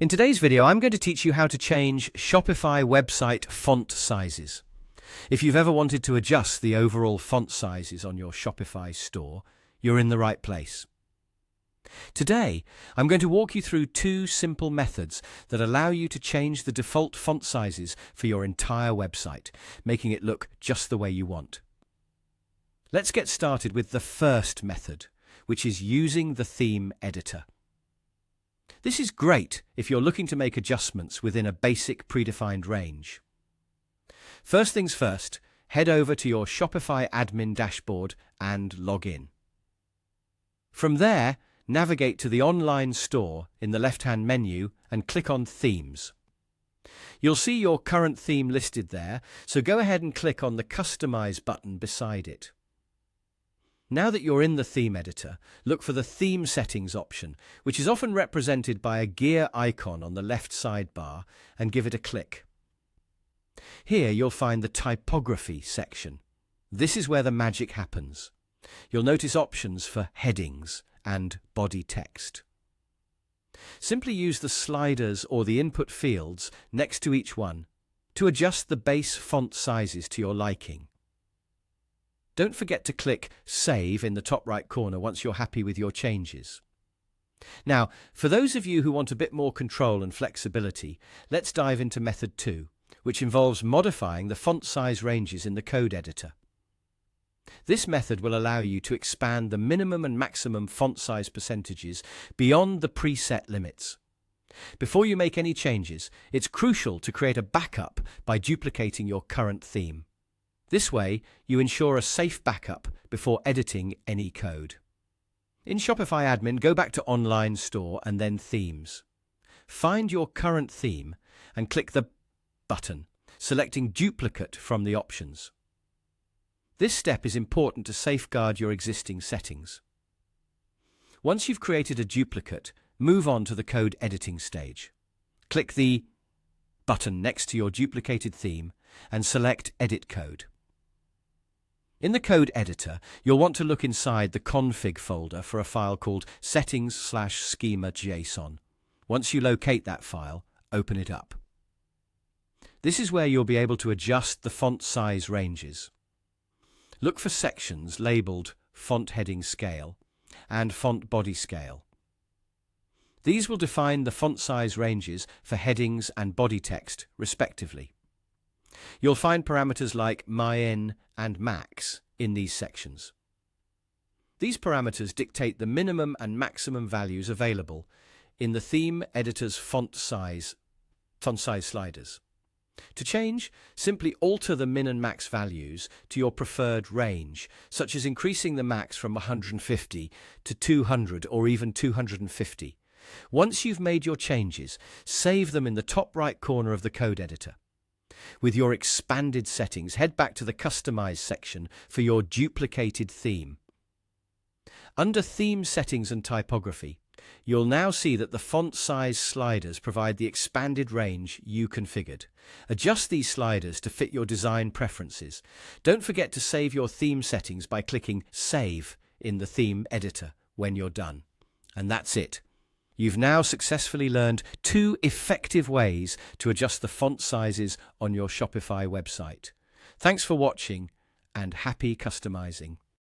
In today's video, I'm going to teach you how to change Shopify website font sizes. If you've ever wanted to adjust the overall font sizes on your Shopify store, you're in the right place. Today, I'm going to walk you through two simple methods that allow you to change the default font sizes for your entire website, making it look just the way you want. Let's get started with the first method, which is using the theme editor. This is great if you're looking to make adjustments within a basic predefined range. First things first, head over to your Shopify admin dashboard and log in. From there, navigate to the online store in the left-hand menu and click on Themes. You'll see your current theme listed there, so go ahead and click on the Customize button beside it. Now that you're in the theme editor, look for the theme settings option, which is often represented by a gear icon on the left sidebar, and give it a click. Here you'll find the typography section. This is where the magic happens. You'll notice options for headings and body text. Simply use the sliders or the input fields next to each one to adjust the base font sizes to your liking. Don't forget to click Save in the top right corner once you're happy with your changes. Now, for those of you who want a bit more control and flexibility, let's dive into Method 2, which involves modifying the font size ranges in the code editor. This method will allow you to expand the minimum and maximum font size percentages beyond the preset limits. Before you make any changes, it's crucial to create a backup by duplicating your current theme. This way, you ensure a safe backup before editing any code. In Shopify Admin, go back to Online Store and then Themes. Find your current theme and click the button, selecting Duplicate from the options. This step is important to safeguard your existing settings. Once you've created a duplicate, move on to the code editing stage. Click the button next to your duplicated theme and select Edit Code. In the code editor, you'll want to look inside the config folder for a file called settings/schema.json. Once you locate that file, open it up. This is where you'll be able to adjust the font size ranges. Look for sections labeled Font Heading Scale and Font Body Scale. These will define the font size ranges for headings and body text, respectively. You'll find parameters like min and max in these sections. These parameters dictate the minimum and maximum values available in the theme editor's font size sliders. To change, simply alter the min and max values to your preferred range, such as increasing the max from 150 to 200 or even 250. Once you've made your changes, save them in the top right corner of the code editor. With your expanded settings, head back to the Customize section for your duplicated theme. Under Theme Settings and Typography, you'll now see that the font size sliders provide the expanded range you configured. Adjust these sliders to fit your design preferences. Don't forget to save your theme settings by clicking Save in the theme editor when you're done. And that's it. You've now successfully learned two effective ways to adjust the font sizes on your Shopify website. Thanks for watching and happy customizing.